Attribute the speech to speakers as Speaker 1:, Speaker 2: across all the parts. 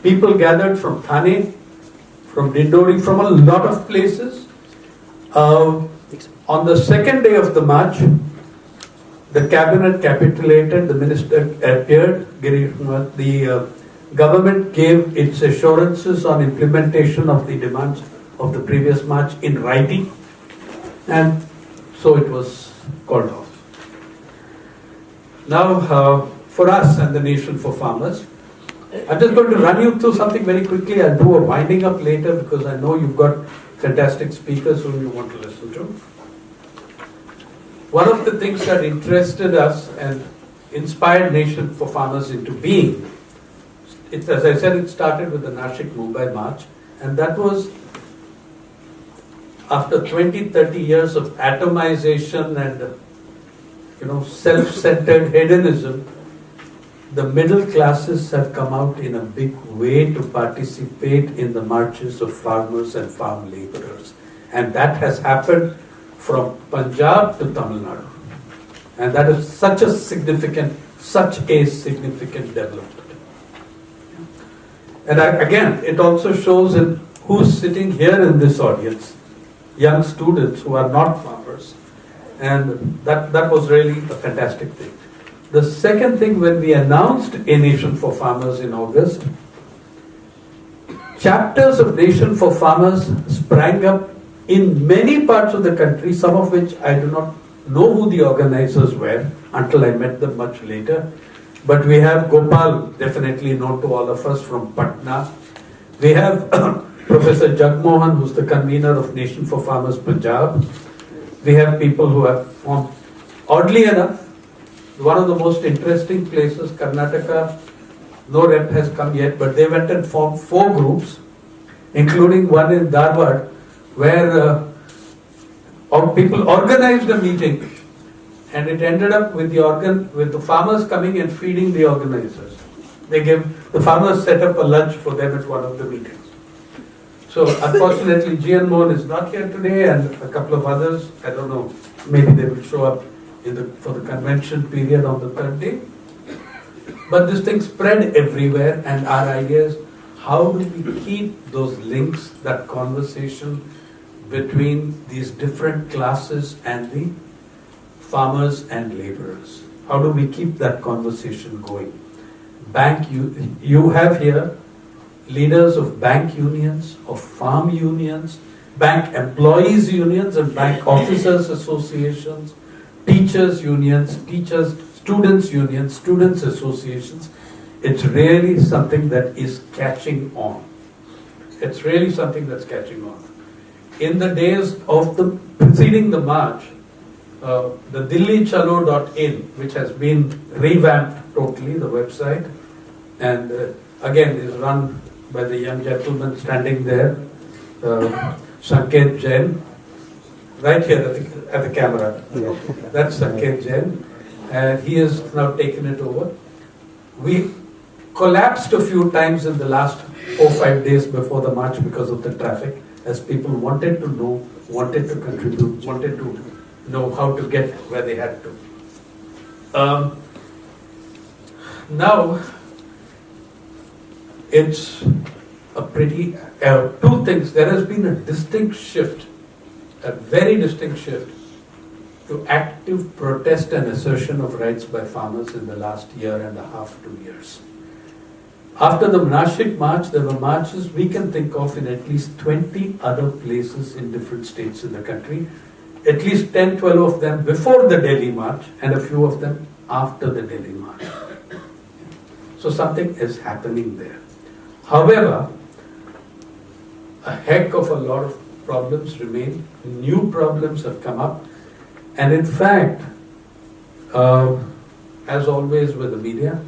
Speaker 1: People gathered from Thane, from Dindori, from a lot of places. On the second day of the march, the cabinet capitulated, the minister appeared, the government gave its assurances on implementation of the demands of the previous march in writing, and so it was called off. Now, for us and the Nation for Farmers, I'm just going to run you through something very quickly. I'll do a winding up later because I know you've got fantastic speakers whom you want to listen to. One of the things that interested us and inspired Nation for Farmers into being, as I said, it started with the Nashik-Mumbai March, and that was after 20-30 years of atomization and self-centered hedonism. The middle classes have come out in a big way to participate in the marches of farmers and farm laborers. And that has happened from Punjab to Tamil Nadu. And that is such a significant development. And again, it also shows in who's sitting here in this audience, young students who are not farmers. And that was really a fantastic thing. The second thing, when we announced a Nation for Farmers in August, chapters of Nation for Farmers sprang up in many parts of the country, some of which I do not know who the organizers were until I met them much later. But we have Gopal, definitely known to all of us, from Patna. We have Professor Jagmohan, who's the convener of Nation for Farmers Punjab. We have people who have formed, oddly enough, one of the most interesting places, Karnataka, no rep has come yet, but they went and formed 4 groups, including one in Dharwad, where people organized a meeting, and it ended up with the farmers coming and feeding the organizers. The farmers set up a lunch for them at one of the meetings. So unfortunately, GN Mohan is not here today, and a couple of others, I don't know, maybe they will show up for the convention period on the 3rd day. But this thing spread everywhere, and our idea is, how do we keep those links, that conversation between these different classes and the farmers and laborers? How do we keep that conversation going? You have here leaders of bank unions, of farm unions, bank employees unions and bank officers associations, teachers unions, students unions, students associations. It's really something that is catching on. It's really something that's catching on. In the days of the preceding the march, the dillichalo.in, which has been revamped totally, the website, and again is run by the young gentleman standing there, Sanket Jain, right here at the camera. That's Sanket Jain, and he has now taken it over. We collapsed a few times in the last 4-5 days before the march because of the traffic, as people wanted to know, wanted to contribute, wanted to know how to get where they had to. Now, it's a pretty, 2 things. There has been a distinct shift, a very distinct shift to active protest and assertion of rights by farmers in the last 1.5 to 2 years. After the Nashik march, there were marches we can think of in at least 20 other places in different states in the country, at least 10-12 of them before the Delhi march and a few of them after the Delhi march. So something is happening there. However, a heck of a lot of problems remain, new problems have come up, and in fact, as always with the media,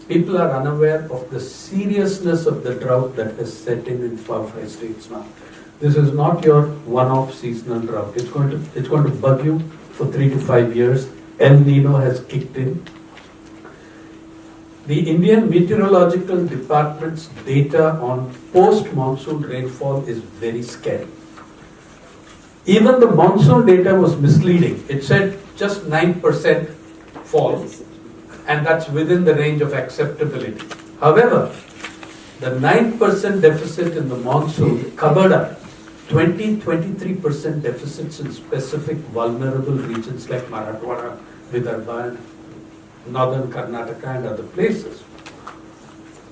Speaker 1: people are unaware of the seriousness of the drought that has set in 4-5 states now. This is not your one-off seasonal drought. It's going to bug you for 3 to 5 years. El Nino has kicked in. The Indian Meteorological Department's data on post-monsoon rainfall is very scary. Even the monsoon data was misleading. It said just 9% fall, and that's within the range of acceptability. However, The 9% deficit in the monsoon covered up 23% deficits in specific vulnerable regions like Marathwada, Vidarbha, and northern Karnataka and other places.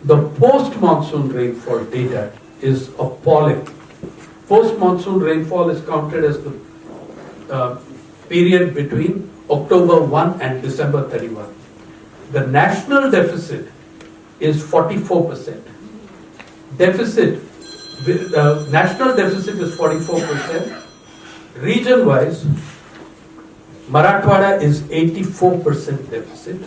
Speaker 1: The post-monsoon rainfall data is appalling. Post-monsoon rainfall is counted as the period between October 1 and December 31. The national deficit is 44%. National deficit is 44%. Region-wise, Marathwada is 84% deficit.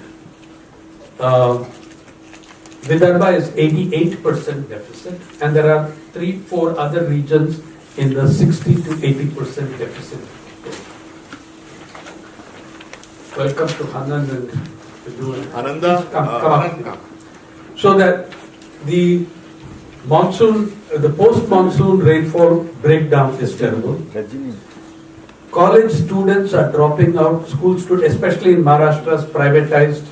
Speaker 1: Vidarbha is 88% deficit, and there are 3-4 other regions in the 60 to 80% deficit. Welcome to Hanan and
Speaker 2: Ananda.
Speaker 1: come up. So that the monsoon, the post-monsoon rainfall breakdown is terrible. College students are dropping out, school students, especially in Maharashtra's privatized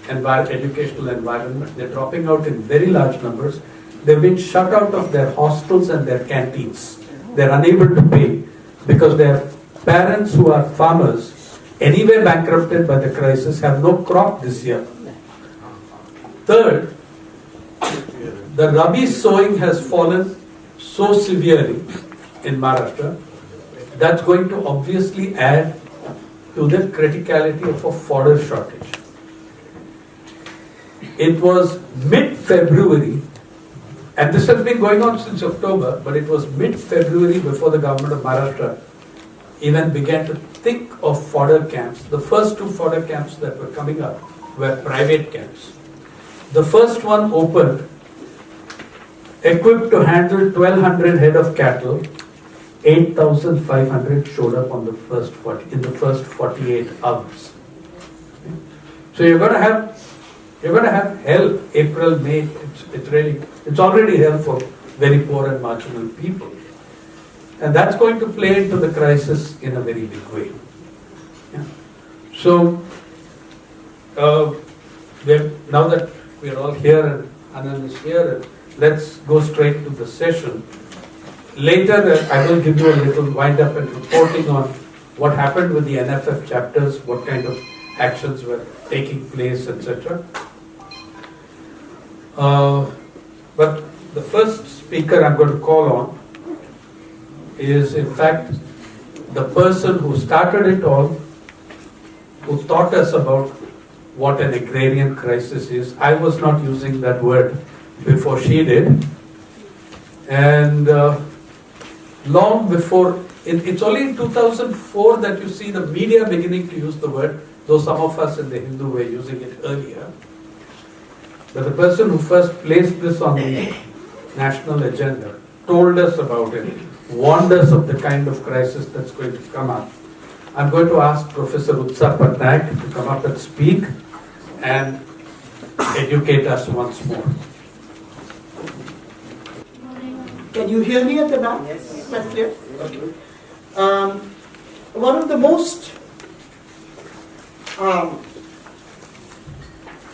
Speaker 1: educational environment. They're dropping out in very large numbers. They've been shut out of their hostels and their canteens. They're unable to pay because their parents who are farmers, anyway bankrupted by the crisis, have no crop this year. Third, the rabi sowing has fallen so severely in Maharashtra, that's going to obviously add to the criticality of a fodder shortage. It was mid-February, and this has been going on since October, but it was mid-February before the government of Maharashtra even began to think of fodder camps. The first 2 fodder camps that were coming up were private camps. The first one opened, equipped to handle 1,200 head of cattle. 8,500 showed up on the first 48 hours. So you're going to have hell April, May. It's already hell for very poor and marginal people, and that's going to play into the crisis in a very big way. Yeah. So now that we are all here and Anand is here, let's go straight to the session. Later, I will give you a little wind-up and reporting on what happened with the NFF chapters, what kind of actions were taking place, etc. But the first speaker I'm going to call on is, in fact, the person who started it all, who taught us about what an agrarian crisis is. I was not using that word before she did. And long before, it's only in 2004 that you see the media beginning to use the word, though some of us in the Hindu were using it earlier. But the person who first placed this on the national agenda, told us about it, warned us of the kind of crisis that's going to come up. I'm going to ask Professor Utsa Patnaik to come up and speak and educate us once more.
Speaker 3: Can you hear me at the back? Yes. Is that clear? Okay. One of the most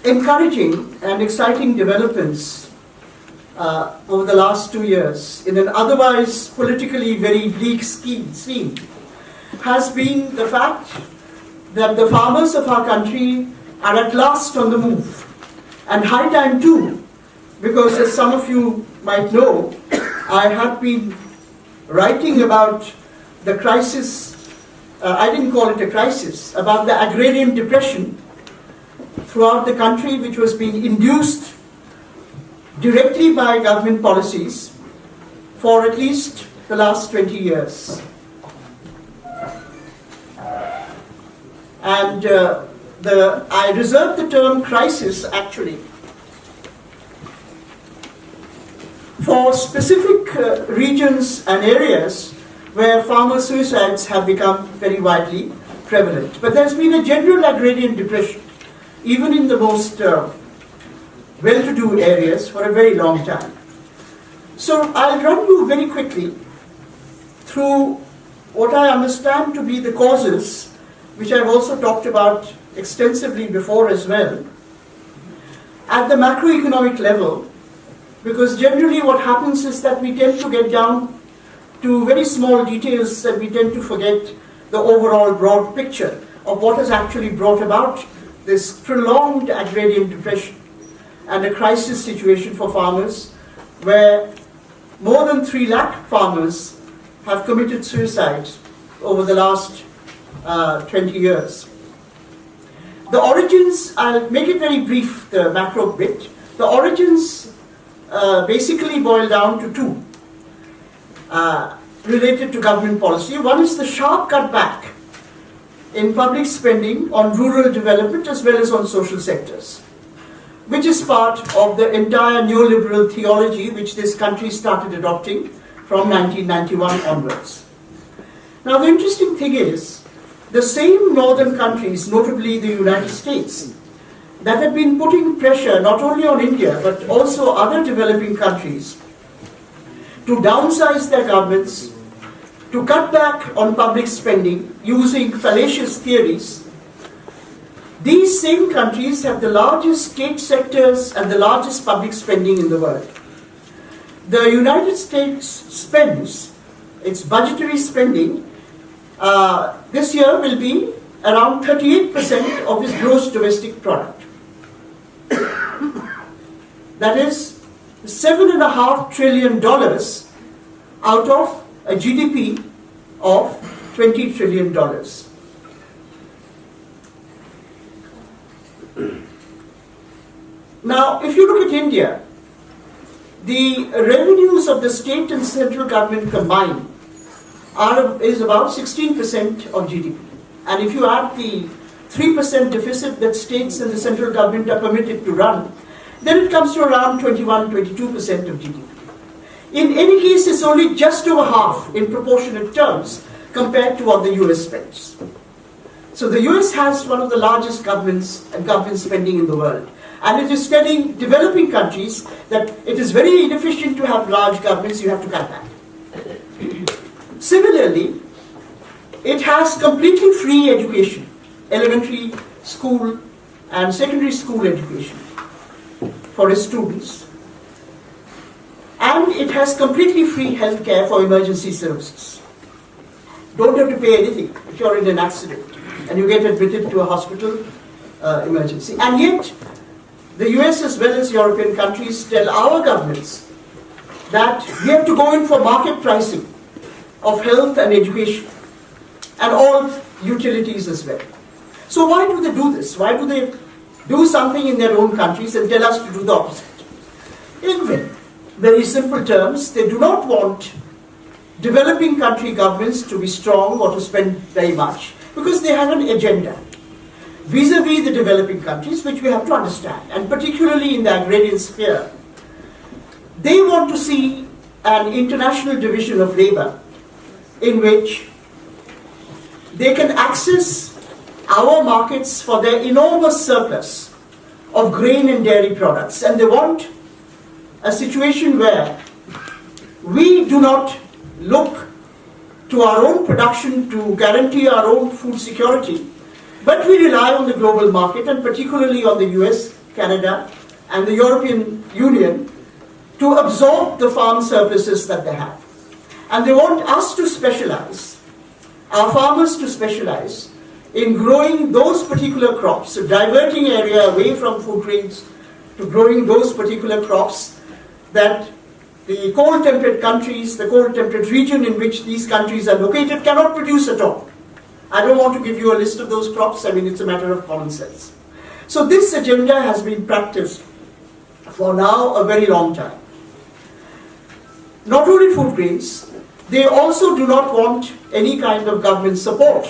Speaker 3: encouraging and exciting developments over the last 2 years in an otherwise politically very bleak scene has been the fact that the farmers of our country are at last on the move. And high time too, because as some of you might know, I have been writing about the crisis, I didn't call it a crisis, about the agrarian depression throughout the country, which was being induced directly by government policies for at least the last 20 years. And I reserve the term crisis actually for specific regions and areas where farmer suicides have become very widely prevalent. But there's been a general agrarian depression, even in the most well-to-do areas, for a very long time. So I'll run you very quickly through what I understand to be the causes, which I've also talked about extensively before as well. At the macroeconomic level, because generally what happens is that we tend to get down to very small details and we tend to forget the overall broad picture of what has actually brought about this prolonged agrarian depression and a crisis situation for farmers where more than 3 lakh farmers have committed suicide over the last 20 years. The origins, I'll make it very brief, the macro bit. The origins basically boil down to 2 related to government policy. One is the sharp cutback in public spending on rural development as well as on social sectors, which is part of the entire neoliberal theology which this country started adopting from 1991 onwards. Now the interesting thing is, the same northern countries, notably the United States, that had been putting pressure not only on India but also other developing countries to downsize their governments, to cut back on public spending using fallacious theories, these same countries have the largest state sectors and the largest public spending in the world. The United States spends, its budgetary spending, this year will be around 38% of its gross domestic product. That is $7.5 trillion out of a GDP of $20 trillion. Now, if you look at India, the revenues of the state and central government combined is about 16% of GDP. And if you add the 3% deficit that states and the central government are permitted to run, then it comes to around 21-22% of GDP. In any case, it's only just over half in proportionate terms compared to what the US spends. So the US has one of the largest governments and government spending in the world. And it is telling developing countries that it is very inefficient to have large governments, you have to cut back. Similarly, it has completely free education, elementary school and secondary school education for its students. And it has completely free healthcare for emergency services. Don't have to pay anything if you're in an accident and you get admitted to a hospital emergency. And yet, the US as well as European countries tell our governments that we have to go in for market pricing of health and education and all utilities as well. So why do they do this? Why do they do something in their own countries and tell us to do the opposite? In very simple terms, they do not want developing country governments to be strong or to spend very much because they have an agenda vis-a-vis the developing countries, which we have to understand, and particularly in the agrarian sphere. They want to see an international division of labor in which they can access our markets for their enormous surplus of grain and dairy products. And they want a situation where we do not look to our own production to guarantee our own food security, but we rely on the global market and particularly on the US, Canada, and the European Union to absorb the farm surpluses that they have. And they want us to specialize, our farmers to specialize in growing those particular crops, so diverting area away from food grains to growing those particular crops that the cold temperate countries, the cold temperate region in which these countries are located cannot produce at all. I don't want to give you a list of those crops, I mean it's a matter of common sense. So this agenda has been practiced for now a very long time. Not only food grains, they also do not want any kind of government support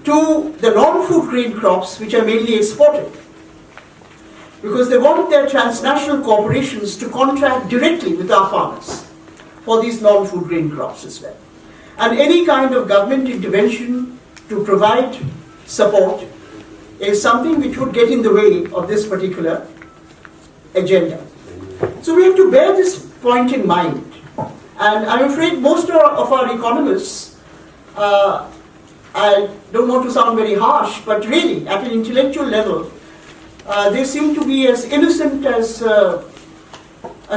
Speaker 3: to the non-food grain crops which are mainly exported, because they want their transnational corporations to contract directly with our farmers for these non-food grain crops as well. And any kind of government intervention to provide support is something which would get in the way of this particular agenda. So we have to bear this point in mind. And I'm afraid most of our economists, I don't want to sound very harsh, but really at an intellectual level, they seem to be as innocent as a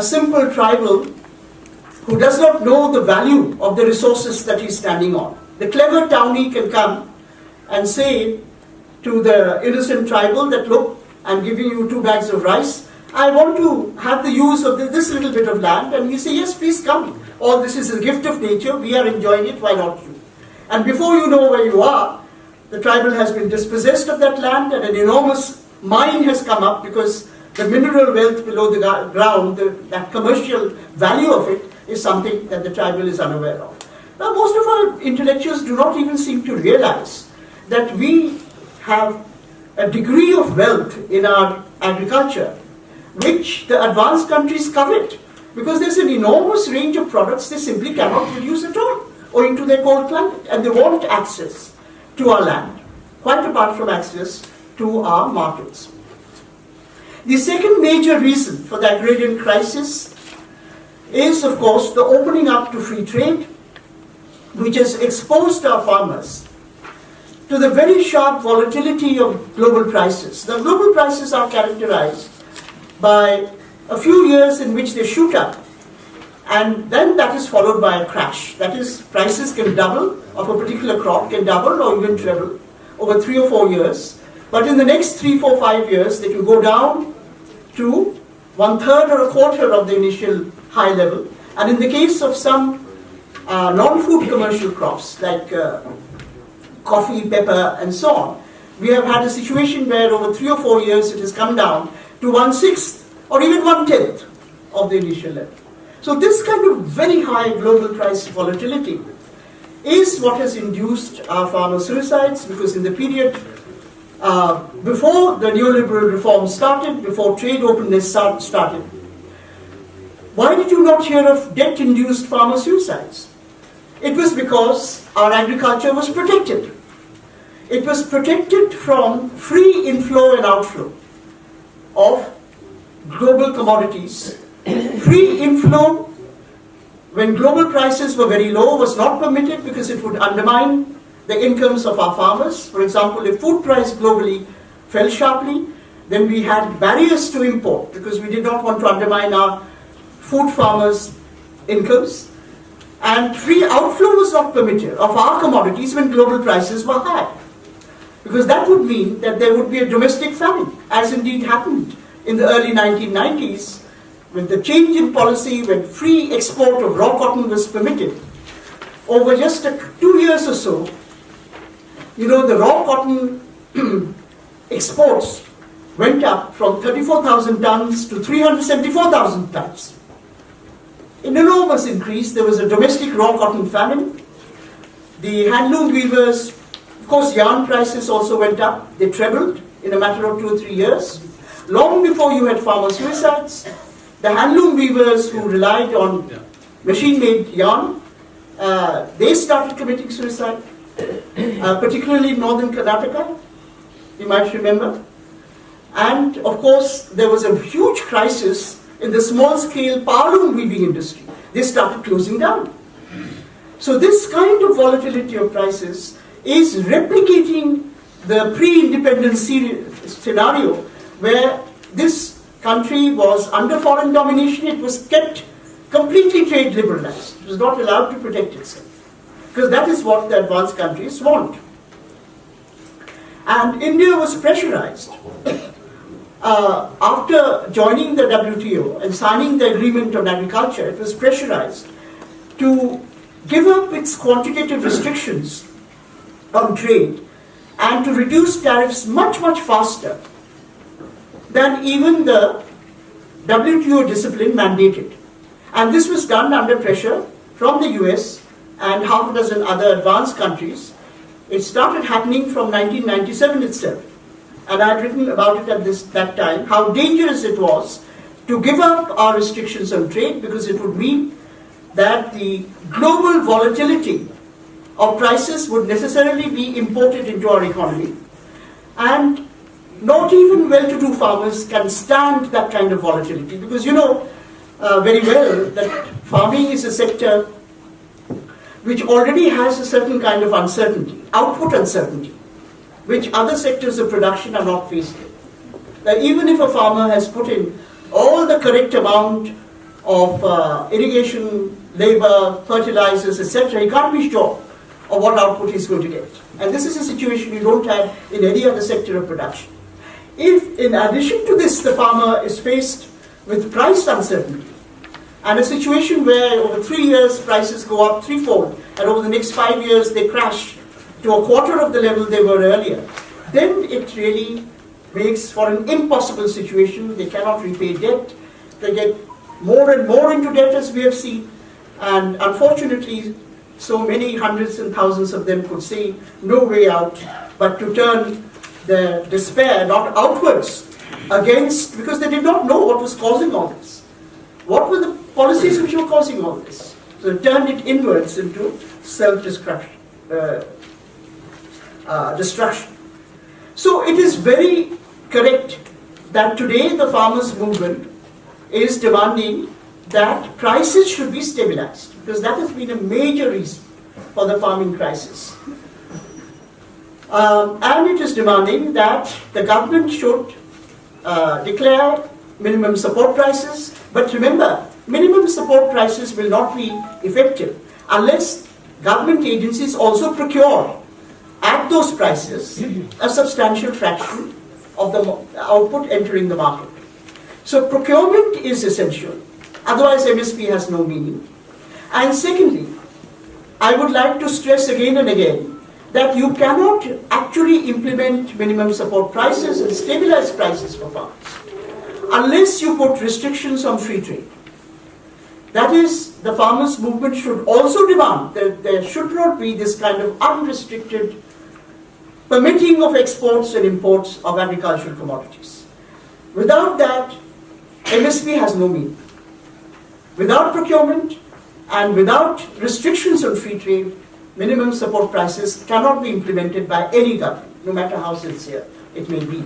Speaker 3: simple tribal who does not know the value of the resources that he's standing on. The clever townie can come and say to the innocent tribal that, look, I'm giving you 2 bags of rice. I want to have the use of this little bit of land. And you say, yes, please come. All this is a gift of nature. We are enjoying it. Why not you? And before you know where you are, the tribal has been dispossessed of that land and an enormous mine has come up because the mineral wealth below the ground, that commercial value of it, is something that the tribal is unaware of. Now, most of our intellectuals do not even seem to realize that we have a degree of wealth in our agriculture which the advanced countries covet, because there's an enormous range of products they simply cannot produce at all owing to their cold climate, and they want access to our land, quite apart from access to our markets. The second major reason for the agrarian crisis is, of course, the opening up to free trade, which has exposed our farmers to the very sharp volatility of global prices. The global prices are characterized by a few years in which they shoot up, and then that is followed by a crash. That is, prices can double of a particular crop, can double or even treble over 3 or 4 years. But in the next 3, 4, 5 years, they can go down to 1/3 or 1/4 of the initial high level. And in the case of some non-food commercial crops like coffee, pepper, and so on, we have had a situation where over 3 or 4 years it has come down to 1/6 or even 1/10 of the initial level. So this kind of very high global price volatility is what has induced our farmer suicides, because in the period before the neoliberal reform started, before trade openness started, why did you not hear of debt-induced farmer suicides? It was because our agriculture was protected. It was protected from free inflow and outflow of global commodities. Free inflow, when global prices were very low, was not permitted because it would undermine the incomes of our farmers. For example, if food price globally fell sharply, then we had barriers to import because we did not want to undermine our food farmers' incomes. And free outflow was not permitted of our commodities when global prices were high, because that would mean that there would be a domestic famine, as indeed happened in the early 1990s, when the change in policy, when free export of raw cotton was permitted. Over just 2 years or so, the raw cotton exports went up from 34,000 tons to 374,000 tons. An enormous increase. There was a domestic raw cotton famine. The handloom weavers, of course, yarn prices also went up. They trebled in a matter of 2 or 3 years. Long before you had farmer suicides, the handloom weavers who relied on machine-made yarn, they started committing suicide, particularly in northern Karnataka, you might remember. And of course, there was a huge crisis in the small-scale powerloom weaving industry. They started closing down. So this kind of volatility of prices is replicating the pre-independence scenario where this country was under foreign domination. It was kept completely trade liberalized. It was not allowed to protect itself, because that is what the advanced countries want. And India was pressurized after joining the WTO and signing the agreement on agriculture. It was pressurized to give up its quantitative restrictions on trade and to reduce tariffs much, much faster than even the WTO discipline mandated. And this was done under pressure from the US and half a dozen other advanced countries. It started happening from 1997 itself. And I had written about it at that time, how dangerous it was to give up our restrictions on trade, because it would mean that the global volatility of prices would necessarily be imported into our economy. And not even well-to-do farmers can stand that kind of volatility, because you know very well that farming is a sector which already has a certain kind of uncertainty, output uncertainty, which other sectors of production are not faced with. that even if a farmer has put in all the correct amount of irrigation, labor, fertilizers, etc., he can't be sure of what output he's going to get. And this is a situation you don't have in any other sector of production. If, in addition to this, the farmer is faced with price uncertainty, and a situation where over 3 years prices go up threefold, and over the next 5 years they crash to a quarter of the level they were earlier, then it really makes for an impossible situation. They cannot repay debt, they get more and more into debt, as we have seen, and unfortunately so many hundreds and thousands of them could see no way out but to turn their despair not outwards against, because they did not know what was causing all this. What were the policies which were causing all this? So they turned it inwards into self-destruction. Destruction. So it is very correct that today the farmers' movement is demanding that prices should be stabilized, because that has been a major reason for the farming crisis. And it is demanding that the government should declare minimum support prices. But remember, minimum support prices will not be effective unless government agencies also procure at those prices a substantial fraction of the output entering the market. So procurement is essential, otherwise MSP has no meaning. And secondly, I would like to stress again and again that you cannot actually implement minimum support prices and stabilize prices for farmers unless you put restrictions on free trade. That is, the farmers' movement should also demand that there should not be this kind of unrestricted permitting of exports and imports of agricultural commodities. Without that, MSP has no meaning. Without procurement and without restrictions on free trade, minimum support prices cannot be implemented by any government, no matter how sincere it may be.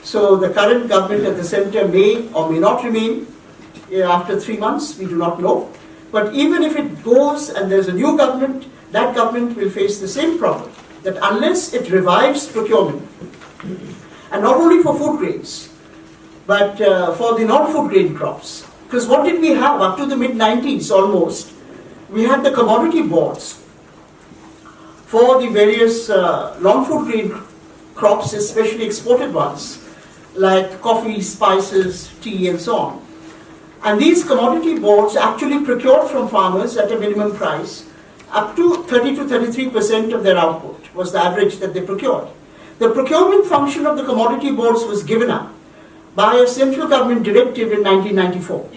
Speaker 3: So the current government at the center may or may not remain after 3 months, we do not know. But even if it goes and there's a new government, that government will face the same problem, that unless it revives procurement, and not only for food grains, but for the non-food grain crops. Because what did we have up to the mid-90s almost? We had the commodity boards for the various non-food grain crops, especially exported ones, like coffee, spices, tea, and so on. And these commodity boards actually procured from farmers at a minimum price up to 30 to 33% of their output was the average that they procured. The procurement function of the commodity boards was given up by a central government directive in 1994.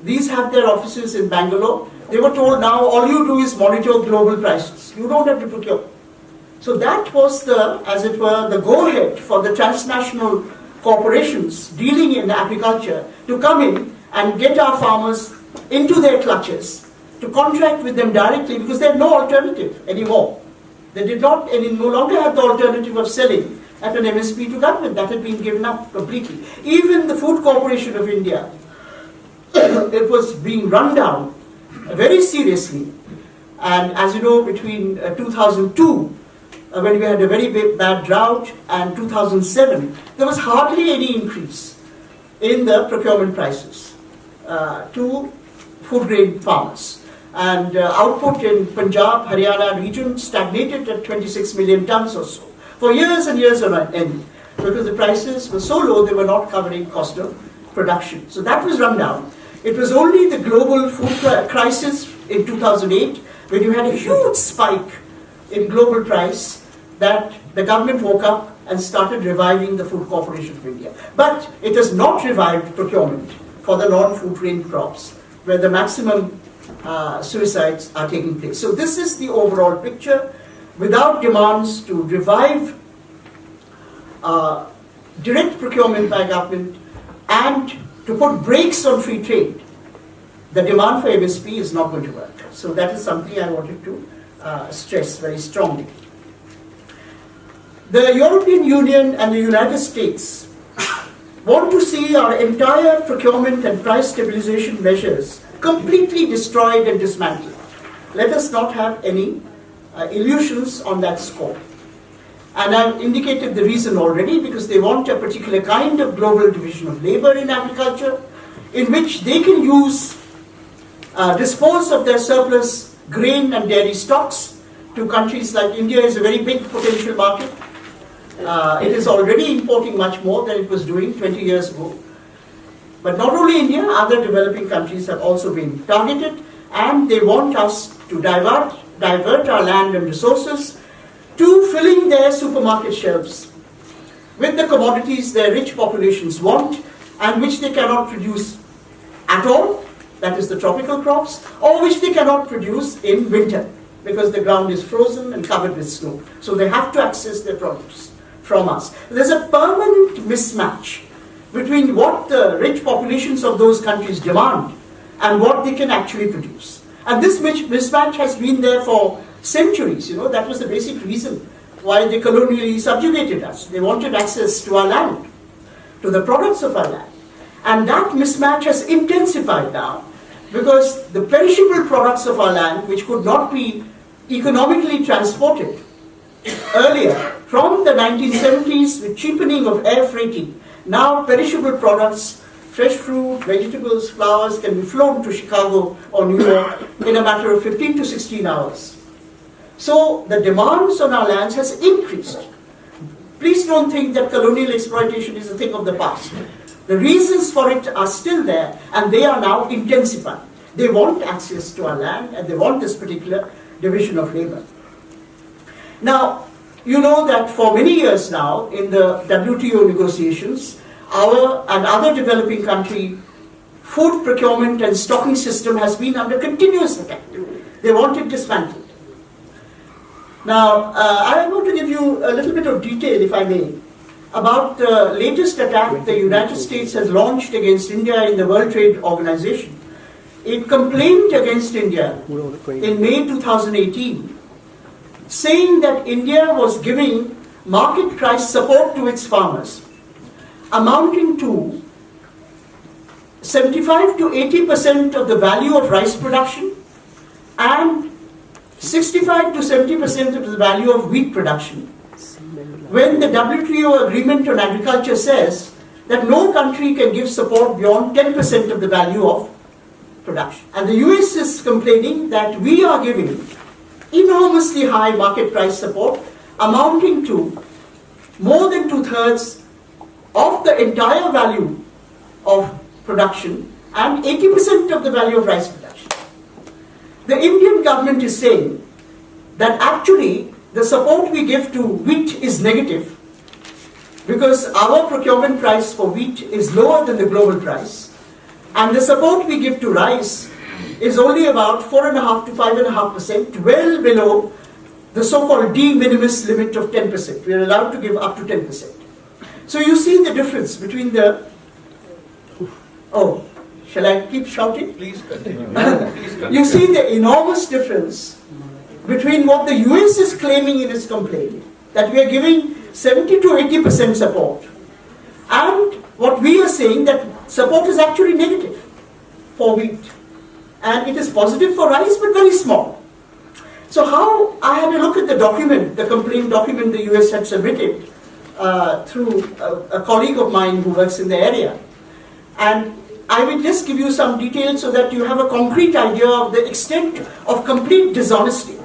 Speaker 3: These have their offices in Bangalore. They were told, now all you do is monitor global prices. You don't have to procure. So that was the, as it were, the go-ahead for the transnational corporations dealing in agriculture to come in and get our farmers into their clutches, to contract with them directly, because they had no alternative anymore. They did not, and no longer had the alternative of selling at an MSP to government. That had been given up completely. Even the Food Corporation of India, it was being run down very seriously. And as you know, between 2002, when we had a very bad drought, and 2007, there was hardly any increase in the procurement prices to food grain farmers. And output in Punjab, Haryana region stagnated at 26 million tons or so for years and years on end, because the prices were so low they were not covering cost of production. So that was run down. It was only the global food crisis in 2008, when you had a huge spike in global price, that the government woke up and started reviving the Food Corporation of India. But it has not revived procurement for the non-food grain crops, where the maximum suicides are taking place. So this is the overall picture. Without demands to revive direct procurement by government and to put brakes on free trade, the demand for MSP is not going to work. So that is something I wanted to stress very strongly. The European Union and the United States want to see our entire procurement and price stabilization measures completely destroyed and dismantled. Let us not have any illusions on that score. And I've indicated the reason already, because they want a particular kind of global division of labor in agriculture, in which they can dispose of their surplus grain and dairy stocks to countries like India. Is a very big potential market. It is already importing much more than it was doing 20 years ago. But not only India, other developing countries have also been targeted, and they want us to divert our land and resources to filling their supermarket shelves with the commodities their rich populations want and which they cannot produce at all, that is the tropical crops, or which they cannot produce in winter because the ground is frozen and covered with snow. So they have to access their produce from us. There's a permanent mismatch between what the rich populations of those countries demand and what they can actually produce. And this mismatch has been there for centuries. That was the basic reason why they colonially subjugated us. They wanted access to our land, to the products of our land. And that mismatch has intensified now, because the perishable products of our land, which could not be economically transported earlier, from the 1970s with cheapening of air freighting, now perishable products, fresh fruit, vegetables, flowers, can be flown to Chicago or New York in a matter of 15 to 16 hours. So the demands on our lands has increased. Please don't think that colonial exploitation is a thing of the past. The reasons for it are still there, and they are now intensifying. They want access to our land, and they want this particular division of labor. Now, you know that for many years now, in the WTO negotiations, our and other developing country food procurement and stocking system has been under continuous attack. They want it dismantled. Now, I want to give you a little bit of detail, if I may, about the latest attack the United States has launched against India in the World Trade Organization. It complained against India in May 2018, saying that India was giving market price support to its farmers, amounting to 75 to 80% of the value of rice production and 65 to 70% of the value of wheat production, when the WTO agreement on agriculture says that no country can give support beyond 10% of the value of production. And the US is complaining that we are giving enormously high market price support, amounting to more than 2/3 of the entire value of production and 80% of the value of rice production. The Indian government is saying that actually the support we give to wheat is negative, because our procurement price for wheat is lower than the global price, and the support we give to rice is only about 4.5 to 5.5%, well below the so-called de minimis limit of 10%. We are allowed to give up to 10%. So you see the difference between the... Oh, shall I keep shouting?
Speaker 2: Please continue.
Speaker 3: You see the enormous difference between what the US is claiming in its complaint, that we are giving 70 to 80% support, and what we are saying, that support is actually negative for wheat, and it is positive for rice, but very small. So how, I had a look at the document, the complaint document the US had submitted through a colleague of mine who works in the area, and I will just give you some details so that you have a concrete idea of the extent of complete dishonesty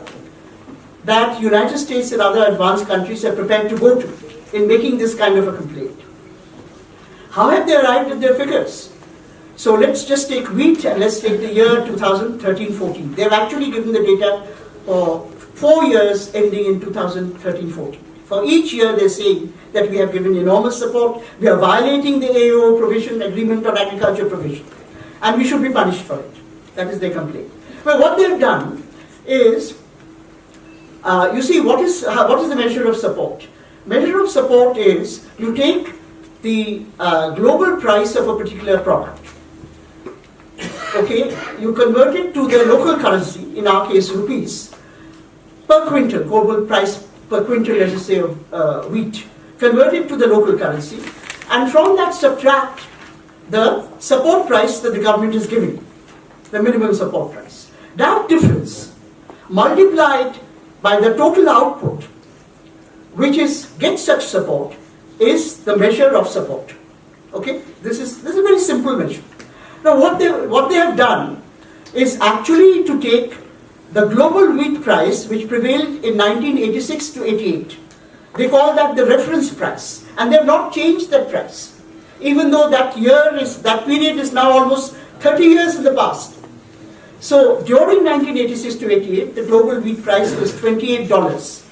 Speaker 3: that United States and other advanced countries are prepared to go to in making this kind of a complaint. How have they arrived at their figures? So let's just take wheat and let's take the year 2013-14. They've actually given the data for 4 years ending in 2013-14. For each year they're saying that we have given enormous support, we are violating the AO provision, Agreement on Agriculture provision, and we should be punished for it. That is their complaint. Well, what they've done is, you see, what is the measure of support? Measure of support is, you take the global price of a particular product. Okay, you convert it to the local currency, in our case rupees, per quintal, global price per quintal, let us say, of wheat. Convert it to the local currency, and from that subtract the support price that the government is giving, the minimum support price. That difference multiplied by the total output which gets such support is the measure of support. Okay, this is a very simple measure. Now, what they have done is actually to take the global wheat price, which prevailed in 1986 to 88. They call that the reference price, and they have not changed that price, even though that period is now almost 30 years in the past. So during 1986 to 88, the global wheat price was $28,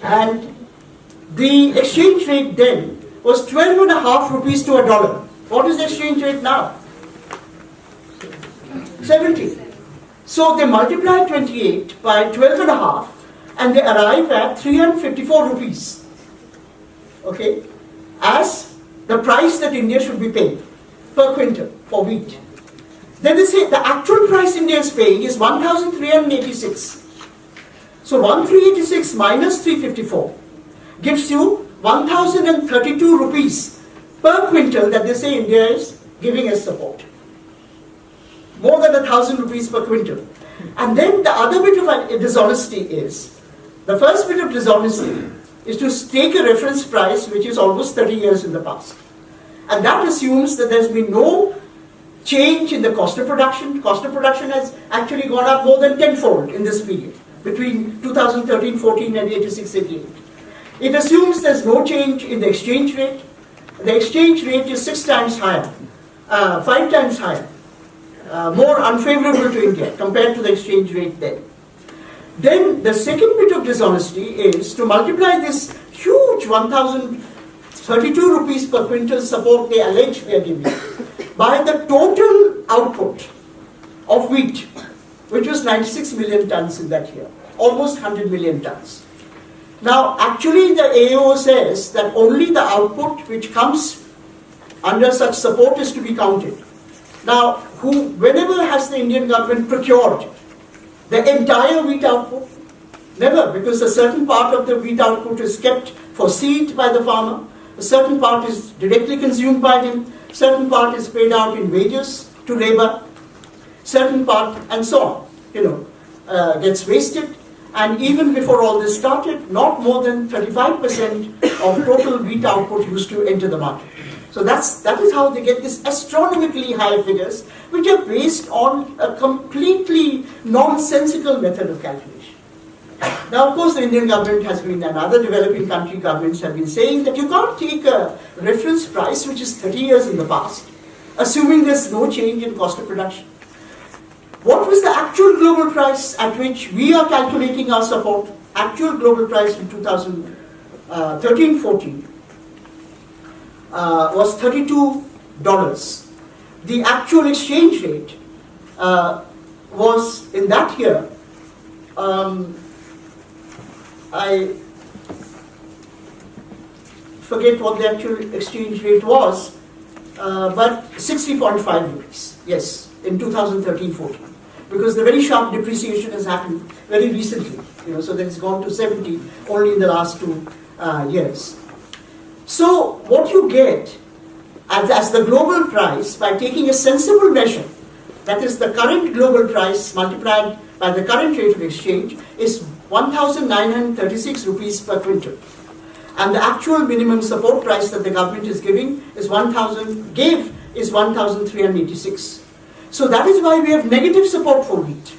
Speaker 3: and the exchange rate then was 12.5 rupees to a dollar. What is the exchange rate now? 70. So they multiply 28 by 12.5 and they arrive at 354 rupees. Okay, as the price that India should be paying per quintal for wheat. Then they say the actual price India is paying is 1,386. So 1,386 minus 354 gives you 1,032 rupees per quintal that they say India is giving as support. More than 1,000 rupees per quintal. And then the other bit of dishonesty is, the first bit of dishonesty is to take a reference price which is almost 30 years in the past. And that assumes that there's been no change in the cost of production. Cost of production has actually gone up more than tenfold in this period, between 2013-14 and 86-88. It assumes there's no change in the exchange rate. The exchange rate is 6 times higher, 5 times higher, more unfavorable to India compared to the exchange rate then. Then the second bit of dishonesty is to multiply this huge 1,032 rupees per quintal support they allege we are giving by the total output of wheat, which was 96 million tons in that year, almost 100 million tons. Now, actually the AO says that only the output which comes under such support is to be counted. Now, whenever has the Indian government procured the entire wheat output? Never, because a certain part of the wheat output is kept for seed by the farmer, a certain part is directly consumed by him, certain part is paid out in wages to labor, certain part, and so on, gets wasted. And even before all this started, not more than 35% of total wheat output used to enter the market. So that is how they get these astronomically high figures, which are based on a completely nonsensical method of calculation. Now, of course, the Indian government has been, and other developing country governments have been saying that you can't take a reference price which is 30 years in the past, assuming there's no change in cost of production. What was the actual global price at which we are calculating our support? Actual global price in 2013-14 was $32. The actual exchange rate was in that year, I forget what the actual exchange rate was, but 60.5 rupees, yes, in 2013-14. Because the very sharp depreciation has happened very recently, so that it's gone to 70 only in the last 2 years. So what you get as the global price by taking a sensible measure, that is the current global price multiplied by the current rate of exchange, is 1,936 rupees per quintal. And the actual minimum support price that the government is giving is 1,386. So that is why we have negative support for wheat.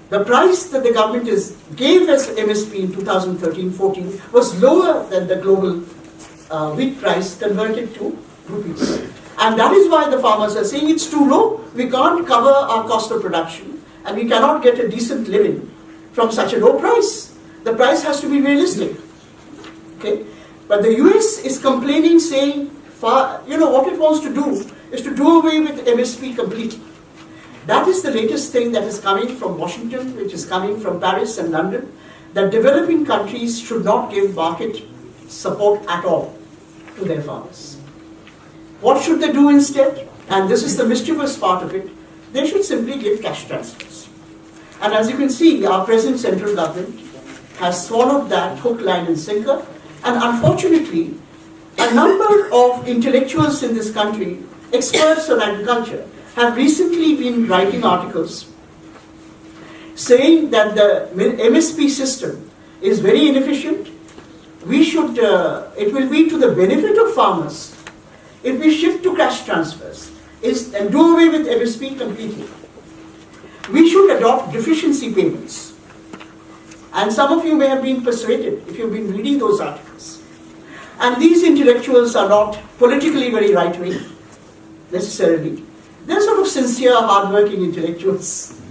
Speaker 3: The price that the government gave as MSP in 2013-14 was lower than the global wheat price converted to rupees. And that is why the farmers are saying it's too low, we can't cover our cost of production, and we cannot get a decent living from such a low price. The price has to be realistic. Okay? But the US is complaining, saying, what it wants to do is to do away with MSP completely. That is the latest thing that is coming from Washington, which is coming from Paris and London, that developing countries should not give market support at all to their farmers. What should they do instead? And this is the mischievous part of it. They should simply give cash transfers. And as you can see, our present central government has swallowed that hook, line and sinker. And unfortunately, a number of intellectuals in this country, experts on agriculture, have recently been writing articles saying that the MSP system is very inefficient. We should, it will be to the benefit of farmers if we shift to cash transfers and do away with MSP completely. We should adopt deficiency payments. And some of you may have been persuaded if you've been reading those articles. And these intellectuals are not politically very right-wing, necessarily. They're sort of sincere, hard-working intellectuals.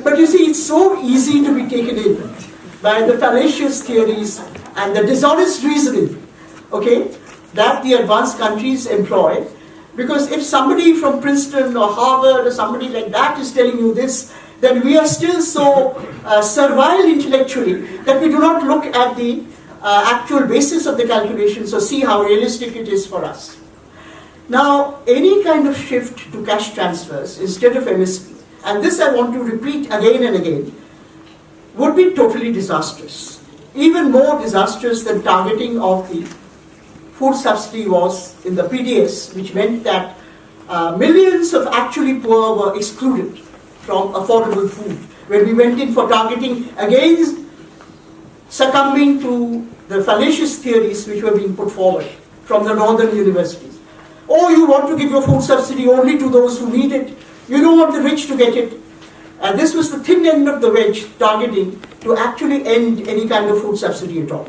Speaker 3: But you see, it's so easy to be taken in by the fallacious theories and the dishonest reasoning, okay, that the advanced countries employ. Because if somebody from Princeton or Harvard or somebody like that is telling you this, then we are still so servile intellectually that we do not look at the actual basis of the calculations or see how realistic it is for us. Now, any kind of shift to cash transfers instead of MSP, and this I want to repeat again and again, would be totally disastrous. Even more disastrous than targeting of the food subsidy was in the PDS, which meant that millions of actually poor were excluded from affordable food. When we went in for targeting, again succumbing to the fallacious theories which were being put forward from the northern universities. Oh, you want to give your food subsidy only to those who need it. You don't want the rich to get it. And this was the thin end of the wedge targeting to actually end any kind of food subsidy at all.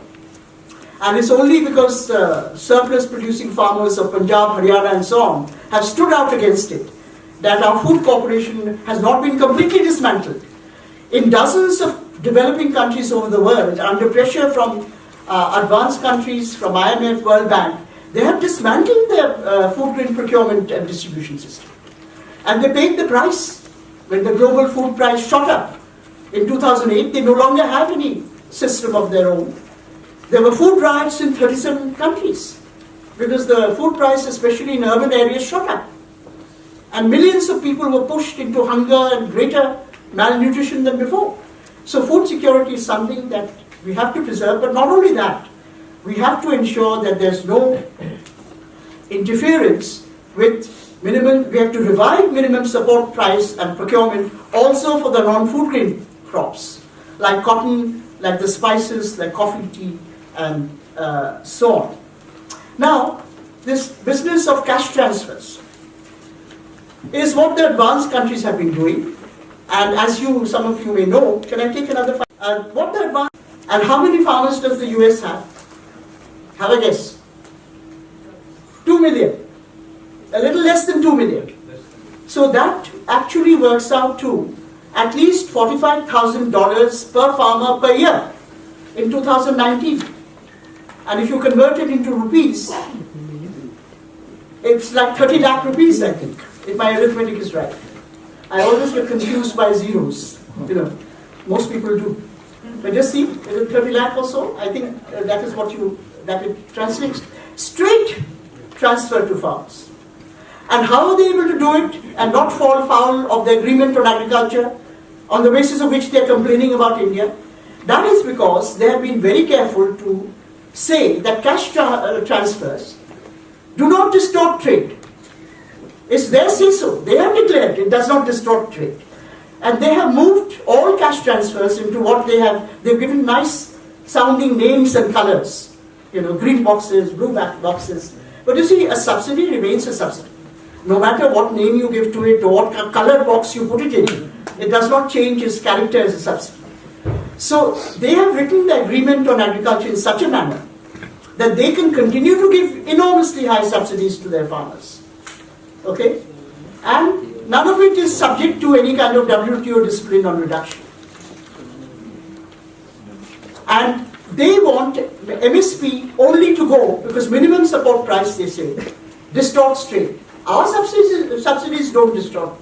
Speaker 3: And it's only because surplus producing farmers of Punjab, Haryana and so on have stood out against it that our food corporation has not been completely dismantled. In dozens of developing countries over the world, under pressure from advanced countries, from IMF, World Bank, they have dismantled their food grain procurement and distribution system. And they paid the price. When the global food price shot up in 2008, they no longer have any system of their own. There were food riots in 37 countries because the food price, especially in urban areas, shot up. And millions of people were pushed into hunger and greater malnutrition than before. So food security is something that we have to preserve, but not only that, we have to ensure that there's no interference with minimum, we have to revive minimum support price and procurement also for the non-food grain crops, like cotton, like the spices, like coffee, tea, and so on. Now, this business of cash transfers is what the advanced countries have been doing. And as some of you may know, can I take another? What the advanced, and how many farmers does the US have? Have a guess. 2 million. A little less than 2 million. So that actually works out to at least $45,000 per farmer per year in 2019. And if you convert it into rupees, it's like 30 lakh rupees, I think, if my arithmetic is right. I always get confused by zeros, most people do. But just see, is it 30 lakh or so? I think that is what that it translates. Straight transfer to farmers. And how are they able to do it and not fall foul of the agreement on agriculture on the basis of which they are complaining about India? That is because they have been very careful to say that cash transfers do not distort trade. It's their say-so. They have declared it does not distort trade. And they have moved all cash transfers into what they've given nice sounding names and colors. Green boxes, blue boxes. But you see, a subsidy remains a subsidy. No matter what name you give to it or what color box you put it in, it does not change its character as a subsidy. So they have written the agreement on agriculture in such a manner that they can continue to give enormously high subsidies to their farmers. Okay? And none of it is subject to any kind of WTO discipline on reduction. And they want MSP only to go because minimum support price, they say, distorts trade. Our subsidies don't distort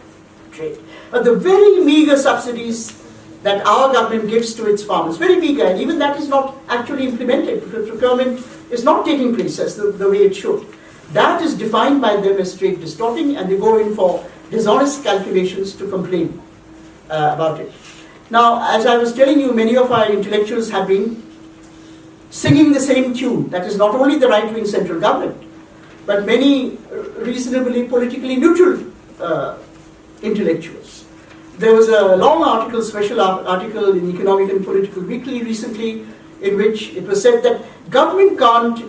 Speaker 3: trade. But the very meager subsidies that our government gives to its farmers, very meager, and even that is not actually implemented because procurement is not taking place as the way it should. That is defined by them as trade distorting, and they go in for dishonest calculations to complain about it. Now, as I was telling you, many of our intellectuals have been singing the same tune. That is not only the right-wing central government, but many reasonably politically neutral intellectuals. There was a long article, special article in Economic and Political Weekly recently in which it was said that government can't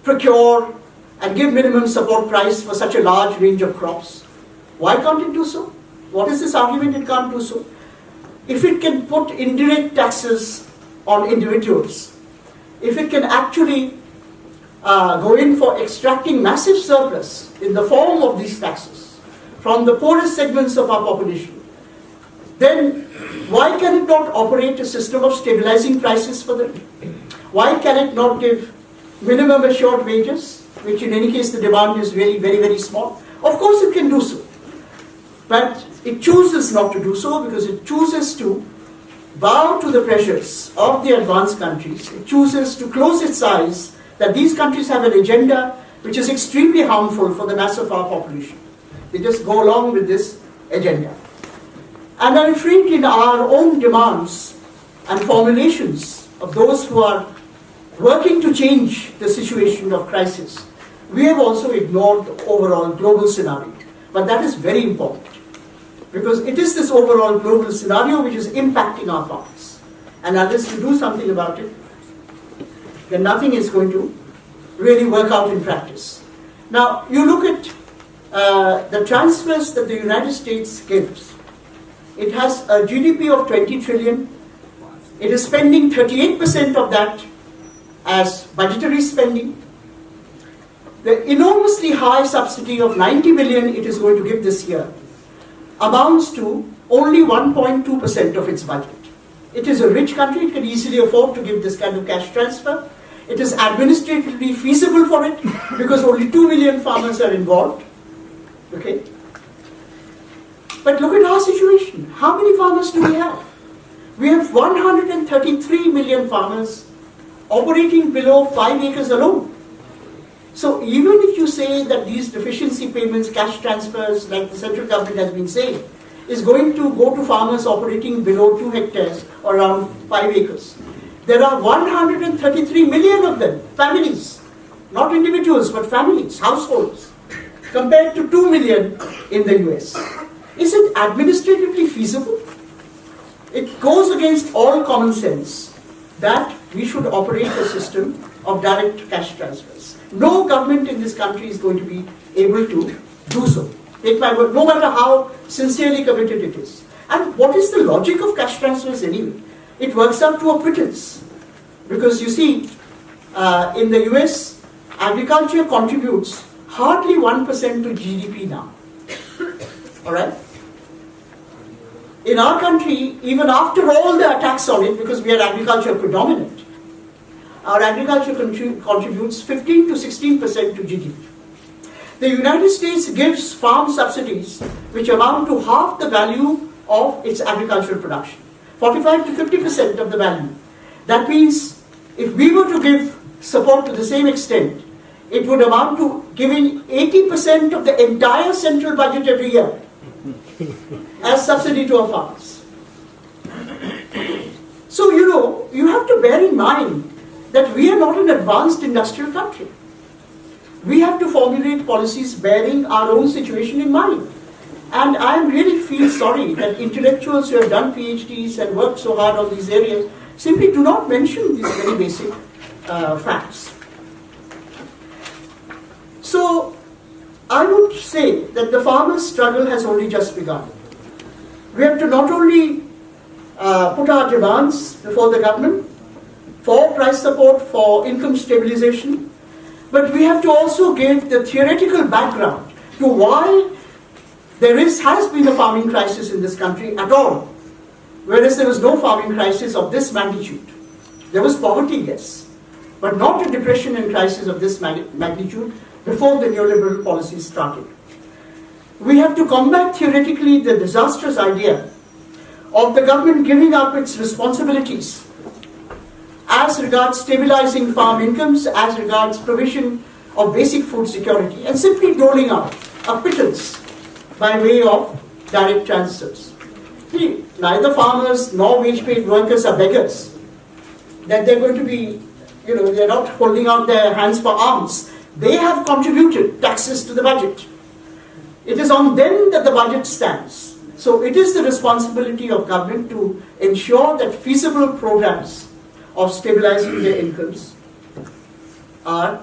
Speaker 3: procure and give minimum support price for such a large range of crops. Why can't it do so? What is this argument it can't do so? If it can put indirect taxes on individuals, if it can actually go in for extracting massive surplus in the form of these taxes from the poorest segments of our population, then why can it not operate a system of stabilizing prices for them? Why can it not give minimum assured wages, which in any case the demand is really very, very small? Of course it can do so. But it chooses not to do so because it chooses to bow to the pressures of the advanced countries. It chooses to close its eyes that these countries have an agenda which is extremely harmful for the mass of our population. They just go along with this agenda. And are infringed in our own demands and formulations of those who are working to change the situation of crisis. We have also ignored the overall global scenario. But that is very important, because it is this overall global scenario which is impacting our farmers. And unless you do something about it, then nothing is going to really work out in practice. Now, you look at the transfers that the United States gives. It has a GDP of 20 trillion. It is spending 38% of that as budgetary spending. The enormously high subsidy of 90 billion it is going to give this year amounts to only 1.2% of its budget. It is a rich country, it can easily afford to give this kind of cash transfer. It is administratively feasible for it because only 2 million farmers are involved. Okay? But look at our situation. How many farmers do we have? We have 133 million farmers operating below 5 acres alone. So even if you say that these deficiency payments, cash transfers, like the central government has been saying, is going to go to farmers operating below 2 hectares or around 5 acres, there are 133 million of them, families, not individuals, but families, households, compared to 2 million in the US. Is it administratively feasible? It goes against all common sense that we should operate a system of direct cash transfers. No government in this country is going to be able to do so. Take my word, no matter how sincerely committed it is. And what is the logic of cash transfers anyway? It works out to a pittance. Because you see, in the US, agriculture contributes hardly 1% to GDP now. Alright? In our country, even after all the attacks on it, because we are agriculture predominant, our agriculture contributes 15 to 16% to GDP. The United States gives farm subsidies which amount to half the value of its agricultural production, 45 to 50% of the value. That means if we were to give support to the same extent, it would amount to giving 80% of the entire central budget every year as subsidy to our farmers. So, you have to bear in mind that we are not an advanced industrial country. We have to formulate policies bearing our own situation in mind. And I really feel sorry that intellectuals who have done PhDs and worked so hard on these areas simply do not mention these very basic facts. So, I would say that the farmers' struggle has only just begun. We have to not only put our demands before the government for price support, for income stabilization, but we have to also give the theoretical background to why there has been a farming crisis in this country at all, whereas there was no farming crisis of this magnitude. There was poverty, yes, but not a depression and crisis of this magnitude before the neoliberal policies started. We have to combat theoretically the disastrous idea of the government giving up its responsibilities as regards stabilizing farm incomes, as regards provision of basic food security, and simply doling out a pittance by way of direct transfers. See, neither farmers nor wage-paid workers are beggars. That they're going to be, they're not holding out their hands for alms. They have contributed taxes to the budget. It is on them that the budget stands. So it is the responsibility of government to ensure that feasible programs of stabilizing their incomes are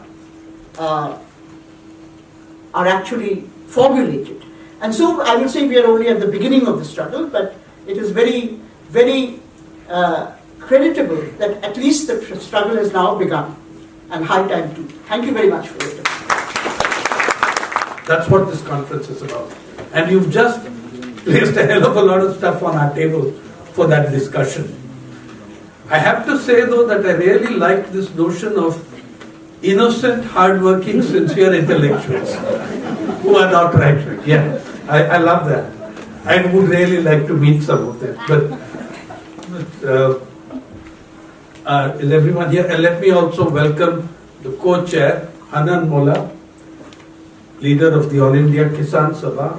Speaker 3: actually formulated. And so I will say we are only at the beginning of the struggle, but it is very, very creditable that at least the struggle has now begun, and high time too. Thank you very much for it.
Speaker 1: That's what this conference is about. And you've just placed a hell of a lot of stuff on our table for that discussion. I have to say though that I really like this notion of innocent, hardworking, sincere intellectuals who are not right. Yeah, I love that. I would really like to meet some of them. But is everyone here? And let me also welcome the co-chair, Hanan Mola, leader of the All India Kisan Sabha.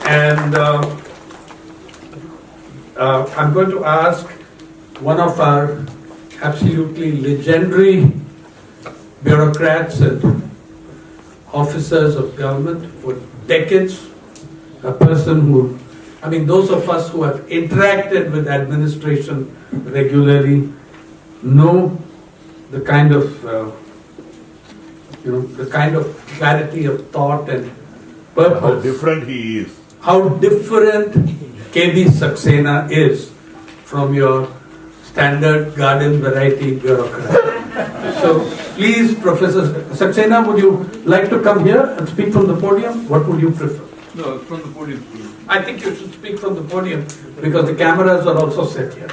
Speaker 1: And I'm going to ask one of our absolutely legendary bureaucrats and officers of government for decades, a person who, I mean, those of us who have interacted with administration regularly know the kind of, the kind of clarity of thought and purpose.
Speaker 2: How different he is.
Speaker 1: How different KB Saxena is from your standard garden variety bureaucrat. So please, Professor Saxena, would you like to come here and speak from the podium? What would you prefer?
Speaker 4: No, from the podium.
Speaker 1: I think you should speak from the podium because the cameras are also set here.